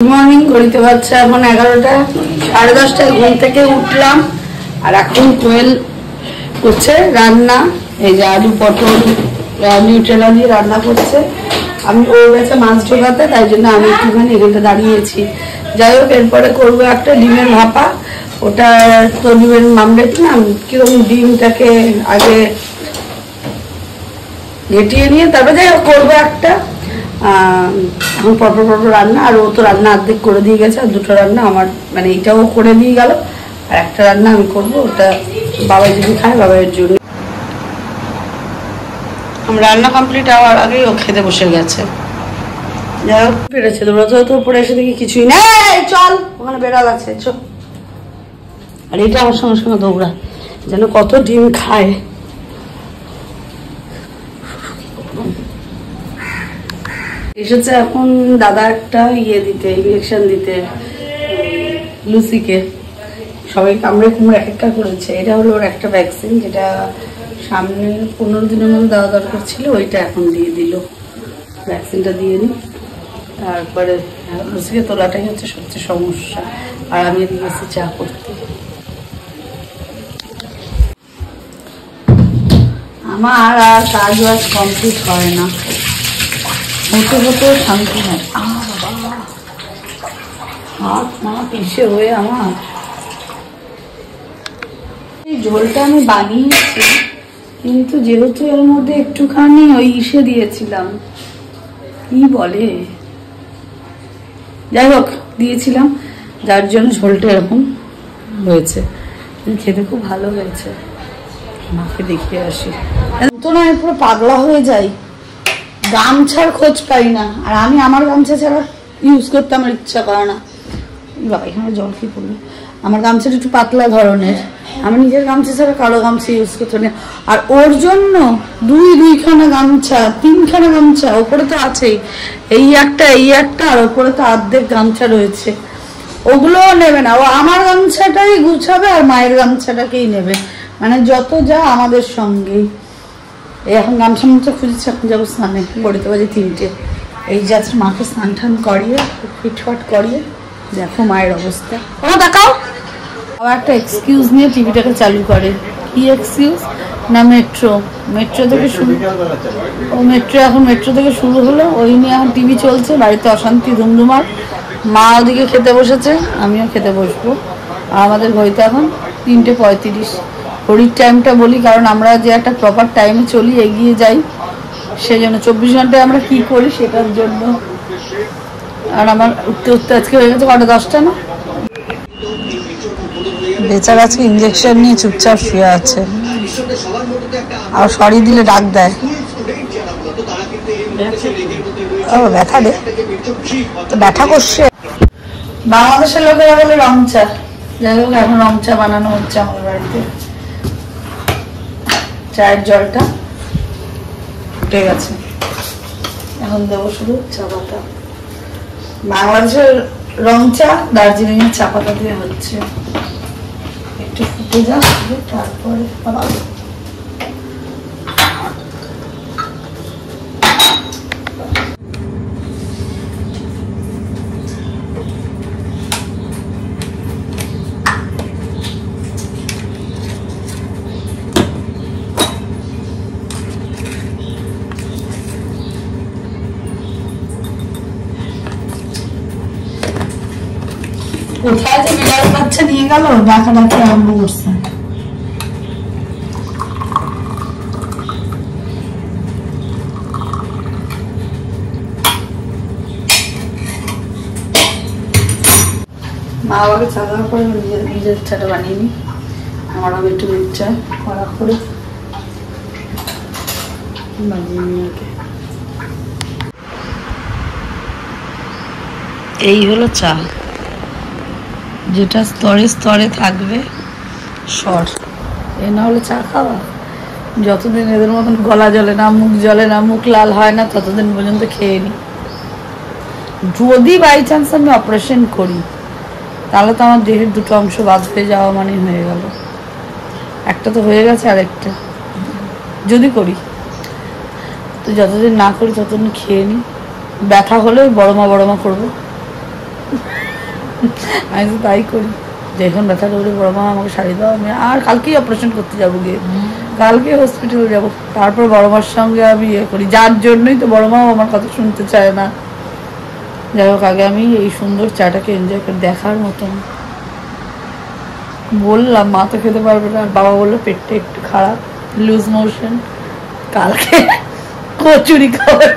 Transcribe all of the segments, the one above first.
Good morning. ঘড়িতে বাজছে এখন 11টা, 10:30টায় ঘুম থেকে উঠলাম। আর এখন কোয়েল করছে রান্না। এই যে আলু পটল নিউট্রেলা দিয়ে রান্না করছে। আমি ওর কাছে মাছ ঢোকাতে, তাই জন্য আমি একটুখানি এখানটা দাঁড়িয়েছি। যাই হোক, এরপরে করবো একটা ডিমের ভাপা। ওটা তো ডিমের মামলেট না, কিরকম ডিমটাকে আগে ঘেটিয়ে নিয়ে তারপরে যাই হোক করবো একটা। এখন পরপর রান্না, আর ও তো রান্না অর্ধেক করে দিয়ে গেছে, আর দুটো রান্না আমার মানে এইটাও করে দিয়ে গেল, আর একটা রান্না আমি করবো। ওটা বাবাই যদি খায় বাবাইয়ের জন্য। আমার রান্না কমপ্লিট হওয়ার আগেই ও খেতে বসে গেছে। যাই হোক পেরেছে, দৌড়াতে উপরে এসে দেখি কিছুই না। চল, ওখানে বেড়াল আছে, চল। আর এটা আমার সঙ্গে সঙ্গে দৌড়া, যেন কত ডিম খায়। এসেছে এখন দাদা একটা দিতে, ইঞ্জেকশন দিতে লুসিকে। সবাই কামড়ে কুমড়ে এক একটা করেছে। এটা হলো ওর একটা ভ্যাকসিন, যেটা সামনে 15 দিনের মধ্যে দেওয়া দরকার ছিল, ওইটা এখন দিয়ে দিল। ভ্যাকসিনটা দিয়ে নি, তারপরে লুসিকে তোলাটাই হচ্ছে সবচেয়ে সমস্যা। আর আমি এদিকে গেছি চা করতে। আমার আর কাজ বাজ কমপ্লিট হয় না, হতে হতে শান্তি হয়। হাত মা পিছে হয়ে আমার এই ঝোলটা আমি বানিয়েছি, কিন্তু যেহেতু এর মধ্যে একটুখানি ওই ইসে দিয়েছিলাম, কি বলে, যাই হোক দিয়েছিলাম, যার জন্য ঝোলটা এরকম হয়েছে। খেতে খুব ভালো হয়েছে। মাকে দেখিয়ে আসি। তো না পুরো পাগলা হয়ে যাই, গামছার খোঁজ পাই না। আর আমি আমার গামছা ছাড়া ইউজ করতে আমার ইচ্ছা করে না। বাবা এখানে জল কি পড়বে। আমার গামছাটা একটু পাতলা ধরনের, আমার নিজের গামছা ছাড়া কারো গামছা ইউজ করতে না। আর ওর জন্য দুইখানা গামছা, 3খানা গামছা, ওপরে তো আছেই, এই একটা আর ওপরে তো অর্ধেক গামছা রয়েছে। ওগুলোও নেবে না, ও আমার গামছাটাই গুছাবে আর মায়ের গামছাটাকেই নেবে, মানে যত যা আমাদের সঙ্গেই। এখন গামছা মামছা খুঁজেছি, এখন যাবো স্নানে। ঘড়িতে বাজে 3টে। এই যাচ্ছে মাকে স্নান টান করিয়ে ফিটফাট করিয়ে, দেখো মায়ের অবস্থা। ও দেখাও। আবার একটা এক্সকিউজ নিয়ে টিভিটাকে চালু করে। কি এক্সকিউজ না, মেট্রো থেকে শুরু। ও মেট্রো থেকে শুরু হলো, ওই নিয়ে এখন টিভি চলছে। বাড়িতে অশান্তি ধুমধুমার। মা ওদিকে খেতে বসেছে, আমিও খেতে বসবো। আর আমাদের ঘড়িতে এখন 3:35। ঘড়ির টাইমটা বলি কারণ আমরা যে একটা প্রপার টাইমে চলি, এগিয়ে যাই, সেই জন্য 24 ঘন্টায় আমরা কি করি সেটার জন্য। আর আমার উঠতে উঠতে আজকে হয়ে গেছে কটা, 10টা না। বেচারা আজকে ইঞ্জেকশন নিয়ে চুপচাপ শুয়ে আছে, আর সরি দিলে ডাক দেয়। ব্যথা রে, তো ব্যথা করছে। বাংলাদেশের লোকেরা বলে রং চা। যাই হোক এখন রং চা বানানো হচ্ছে আমার বাড়িতে। চায়ের জলটা উঠে গেছে, এখন দেবো শুধু চা পাতা। বাংলাদেশের রং চা দার্জিলিং এর চা পাতা দিয়ে হচ্ছে। একটু ফুটে যাক, তারপরে কোথায় যে বিড়াল বাচ্চা নিয়ে গেল, ডাকাডাকি আরম্ভ করছে। মা বাবাকে চা দেওয়ার পরে নিজের চাটা বানিয়ে নি। আমার আবার একটু দুধ চা করা করে বানিয়ে নি। এই হলো চা, যেটা স্তরে স্তরে থাকবে সর। এ না হলে চা খাওয়া। যতদিন এদের মতন গলা জ্বলে না, মুখ জ্বলে না, মুখ লাল হয় না, ততদিন পর্যন্ত খেয়ে নি। যদি বাই চান্স আমি অপারেশন করি, তাহলে তো আমার দেহের দুটো অংশ বাদ হয়ে যাওয়া মানে হয়ে গেল। একটা তো হয়ে গেছে, আরেকটা যদি করি, তো যতদিন না করি ততদিন খেয়ে নি। ব্যথা হলে বড়মা করবো, আমি তো তাই করি, যখন ব্যথা করে বড় মা আমাকে শাড়ি দাও, আমি আর কালকেই অপারেশন করতে যাবো গিয়ে, কালকে হসপিটালে যাব, তারপর বড় মার সঙ্গে আমি ইয়ে করি, যার জন্যই তো বড় মাও আমার কথা শুনতে চায় না। যাই হোক, আগে আমি এই সুন্দর চাটাকে এনজয় করে দেখার মতন বললাম, মা তো খেতে পারবে না, বাবা বললো পেটটা একটু খারাপ, লুজ মোশন, কালকে কচুরি খাবে,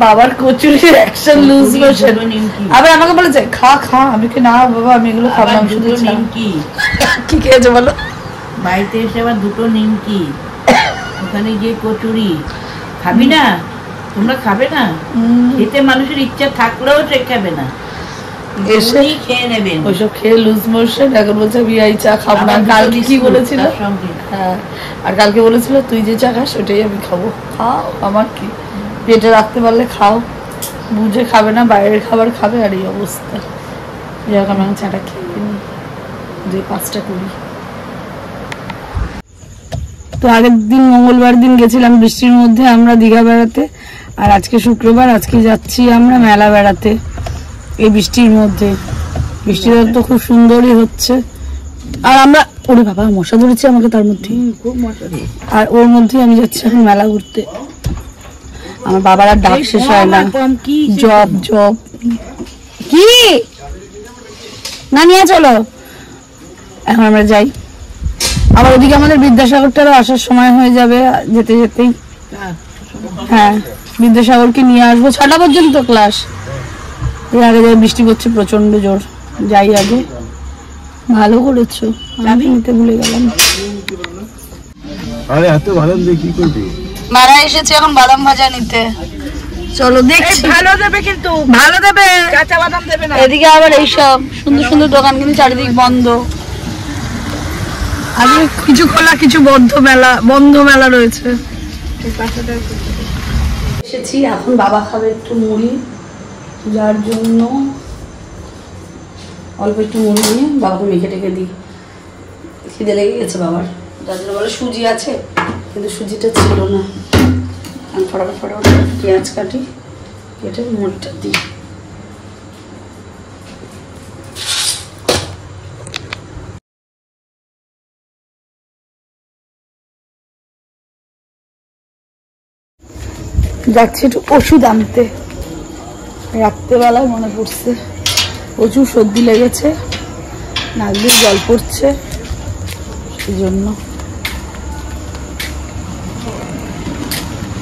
বাবার কচুরির অ্যাকশন লুজ মোশন। আবার আমাকে বলেছে খা খা, আমি কি না বাবা আমি এগুলো খাবো না। শুধু নিমকি কি খেয়েছে বলো? বাড়িতে এসে আবার দুটো নিমকি, ওখানে গিয়ে কচুরি খাবি না? তোমরা খাবে না? খেতে মানুষের ইচ্ছা থাকলেও সে খাবে না, এসে খেয়ে নেবেন। ওইসব খেয়ে লুজ মোশন, এখন বলছে বিয়াই চা খাবো না। কালকে কি বলেছিল? হ্যাঁ, আর কালকে বলেছিল তুই যে চা খাস ওটাই আমি খাবো। খাও, আমার কি, পেটে রাখতে পারলে খাও, বুঝে খাবে না, বাইরের খাবার খাবে, আর এই অবস্থা। যাই হোক, আমি চাটা খেয়ে নিই, 5টা 20। তো আগের দিন মঙ্গলবার দিন গেছিলাম বৃষ্টির মধ্যে আমরা দীঘা বেড়াতে, আর আজকে শুক্রবার, আজকে যাচ্ছি আমরা মেলা বেড়াতে এই বৃষ্টির মধ্যে। বৃষ্টিটা তো খুব সুন্দরই হচ্ছে, আর আমরা, ওরে বাবা মশা ধরেছে আমাকে তার মধ্যে, খুব মশা, আর ওর মধ্যে আমি যাচ্ছি এখন মেলা ঘুরতে। আমার বাবার আর ডাক শেষ হয় না, জব জব কি না নিয়ে চলো, এখন আমরা যাই। আবার ওদিকে আমাদের বিদ্যাসাগরটারও আসার সময় হয়ে যাবে যেতে যেতেই। হ্যাঁ, বিদ্যাসাগরকে নিয়ে আসবো, 6টা পর্যন্ত ক্লাস। এর আগে যাই, বৃষ্টি পড়ছে প্রচন্ড জোর, যাই আগে। ভালো করেছো, আমি নিতে ভুলে গেলাম। আরে এত বাদাম দিয়ে কি করবি? মারা এসেছে এখন বাদাম ভাজা নিতে, চলো দেখছি। ভালো দেবে কিন্তু, ভালো দেবে, কাঁচা বাদাম দেবে না। এদিকে আবার এইসব সুন্দর সুন্দর দোকান কিন্তু চারিদিক বন্ধ, আগে কিছু খোলা কিছু বন্ধ মেলা রয়েছে। এসেছি, এখন বাবা খাবে একটু মুড়ি, যার জন্য অল্প একটু মুড়ি নিয়ে বাবাকে মেখে টেকে দিই। খিদে লেগে গেছে বাবার, যার জন্য বলে সুজি আছে, কিন্তু সুজিটা ছিল না। আমি ফটাফট পেঁয়াজ কাটি, কেটে মুড়িটা দিই। যাচ্ছি একটু ওষুধ আনতে, রাত্রেবেলায় মনে পড়ছে প্রচুর সর্দি লেগেছে, নাক দিয়ে জল পড়ছে, সেই জন্য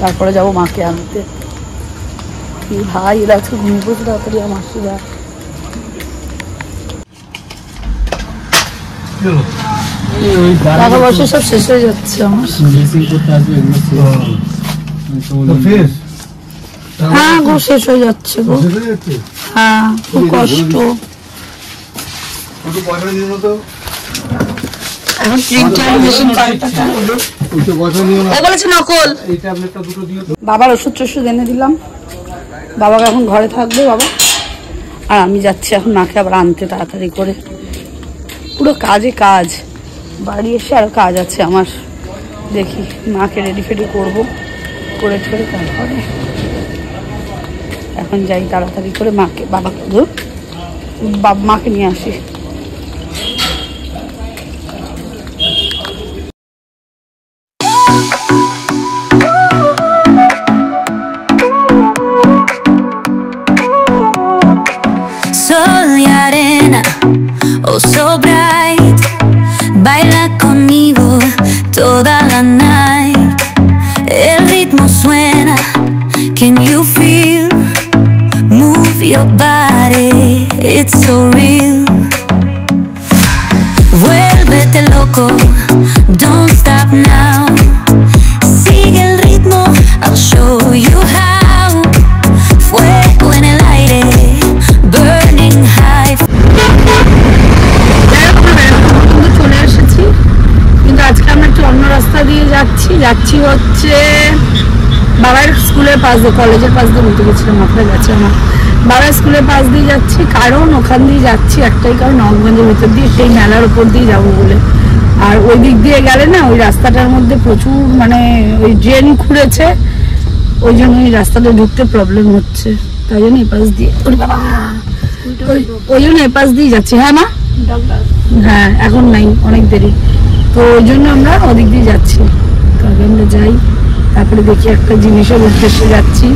তারপরে যাবো মাকে আনতে। কি ভাই, এরা আজকে ঘুমিয়ে পড়ছে তাড়াতাড়ি, আমার মাসিরা। টাকা পয়সা সব শেষ হয়ে যাচ্ছে আমার। হ্যাঁ গো, শেষ হয়ে যাচ্ছে গো, হ্যাঁ খুব কষ্ট। বাবার ওষুধ টষুধ এনে দিলাম, বাবাকে এখন ঘরে থাকবে বাবা, আর আমি যাচ্ছি এখন মাকে আবার আনতে তাড়াতাড়ি করে। পুরো কাজে কাজ, বাড়ি এসে আরো কাজ আছে আমার, দেখি মাকে রেডি ফেডি করবো, করে ঠরে তারপরে এখন যাই তাড়াতাড়ি করে মাকে নিয়ে আসি। Sol y arena, oh so bright, baila conmigo toda la night. El ritmo suena, can you feel? Move your body, it's so real. Vuélvete loco, don't stop now. Sigue el ritmo, I'll show you how. Fuego en el aire, burning high. চলে এসেছি, কিন্তু আজকে আমরা একটু অন্য রাস্তা দিয়ে যাচ্ছি হচ্ছে বাবার স্কুলের পাশ দিয়ে, কলেজের পাশ দিয়ে বলতে গেছিলাম, মাথায় গেছে আমার। বাবার স্কুলের পাশ দিয়ে যাচ্ছি, কারণ ওখান দিয়ে যাচ্ছি একটাই কারণ, নবগঞ্জের ভিতর দিয়ে সেই মেলার উপর দিয়ে যাবো বলে। আর ওই দিক দিয়ে গেলে না, ওই রাস্তাটার মধ্যে প্রচুর মানে ওই ড্রেন খুঁড়েছে, ওই জন্য ওই রাস্তাটা ঢুকতে প্রবলেম হচ্ছে। তাই জন্য এপাশ দিয়ে ওই জন্য এপাশ দিয়ে যাচ্ছি। হ্যাঁ মা, হ্যাঁ এখন নাই, অনেক দেরি, তো ওই জন্য আমরা ওদিক দিয়ে যাচ্ছি। তো আগে আমরা যাই, তারপরে দেখি একটা জিনিসের উদ্দেশ্যে যাচ্ছি,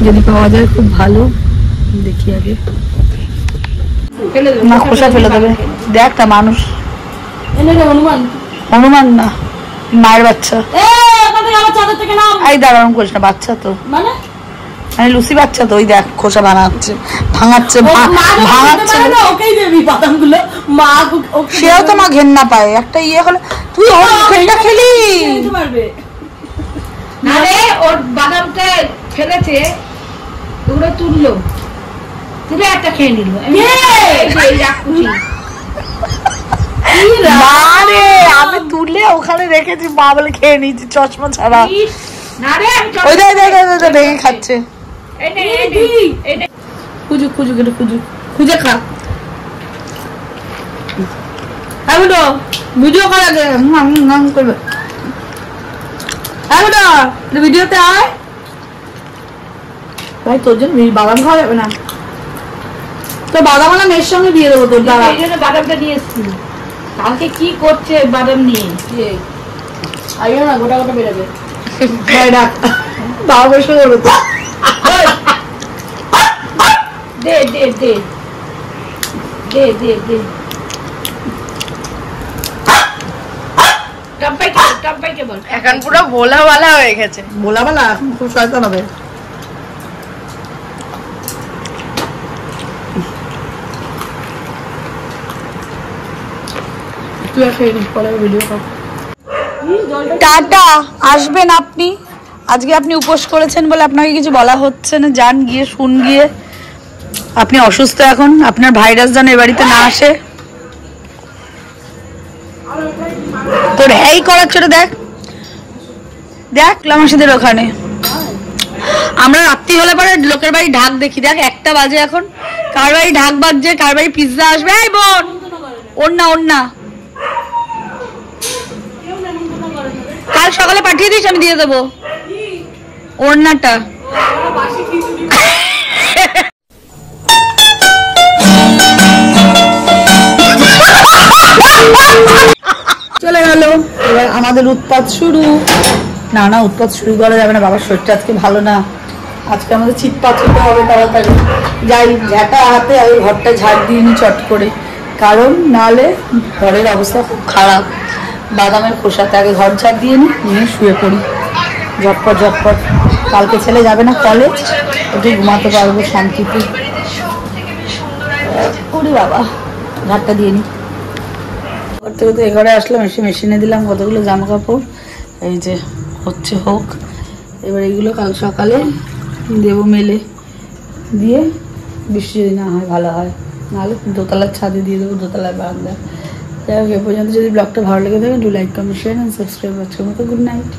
যদি পাওয়া যায় খুব ভালো, দেখি আগে। না খোসা ফেলে দেবে, দেখ না মানুষ, হনুমান না মায়ের বাচ্চা। এই দাঁড়ানো করিস না, বাচ্চা তো মানে লুসি বাচ্চা তো, ওই দেখ খোসা বানাচ্ছে, ভাঙাচ্ছে, সেও তো মা ঘেন্না পায় একটা ইয়ে হলে। তুই ওটা খেলি, ওর বাদামটা ফেলেছে, ওগুলো তুললো, তুলে একটা খেয়ে নিল। আমি তুলে ওখানে রেখেছি, মা বলে খেয়ে নিয়েছি চশমা ছাড়া। ভেঙে খাচ্ছে, খুঁজুক খুঁজুক, এটা খুঁজুক, খুঁজে খা। ভিডিও করা করবে, ভিডিওতে আয় ভাই। তোর জন্য বাদাম খাওয়া যাবে না, তো বাদাম আনা মেয়ের সঙ্গে দিয়ে দেবো তোর দ্বারা। এই জন্য বাদামটা নিয়ে এসছি। কালকে কি করছে বাদাম নিয়ে, আইও না, গোটা গোটা বেরোবে। বাবা বসে যাবে তো। দে দে দে দে দে দে, টম্পাইকে বল। এখন পুরো ভোলাওয়ালা হয়ে গেছে, ভোলাওয়ালা এখন খুব শয়তান হবে। টাটা, আসবেন আপনি, আজকে আপনি উপোস করেছেন বলে আপনাকে কিছু বলা হচ্ছে না, যান গিয়ে শুন গিয়ে। আপনি অসুস্থ এখন, আপনার ভাইরাস যেন এ বাড়িতে না আসে। তোর এই করাচ্ছ, দেখ দেখ লামাসিদের ওখানে আমরা রাত্রি হলে পরে লোকের বাড়ি ঢাক দেখি। দেখ 1টা বাজে এখন, কার বাড়ি ঢাক বাজছে, কার বাড়ি পিৎজা আসবে। এই বোন, ওর না কাল সকালে পাঠিয়ে দিস, আমি দিয়ে দেবো ওড়নাটা। চলে গেল, এবার আমাদের উৎপাত শুরু। না না, উৎপাত শুরু করা যাবে না, বাবার শরীরটা আজকে ভালো না, আজকে আমাদের চিৎপাত হতে হবে তাড়াতাড়ি। যাই ঝাঁটা হাতে আমি ঘরটা ঝাড় দিয়ে নি চট করে, কারণ নাহলে ঘরের অবস্থা খুব খারাপ। বাদামের খোসাতে আগে ঘর ঝাড় দিয়ে নিয়ে শুয়ে পড়ি ঝটপট ঝটপট। কালকে ছেলে যাবে না কলেজ, ওটাই ঘুমাতে পারবো শান্তিতে। ওরে বাবা, ঝাড়টা দিয়ে নি। ঘর থেকে তো এঘরে আসলাম, এসে মেশিনে দিলাম কতগুলো জামা কাপড়, এই যে হচ্ছে হোক। এবার এইগুলো কাল সকালে দেবো মেলে, দিয়ে বৃষ্টি যদি না হয় ভালো হয়, নাহলে দোতলার ছাদে দিয়ে দেবো, দোতলার বারান্দা। যাই হোক, এ পর্যন্ত যদি ব্লগটা ভালো লেগে থাকে, do like, comment, share and subscribe. আজকের মতো গুড নাইট।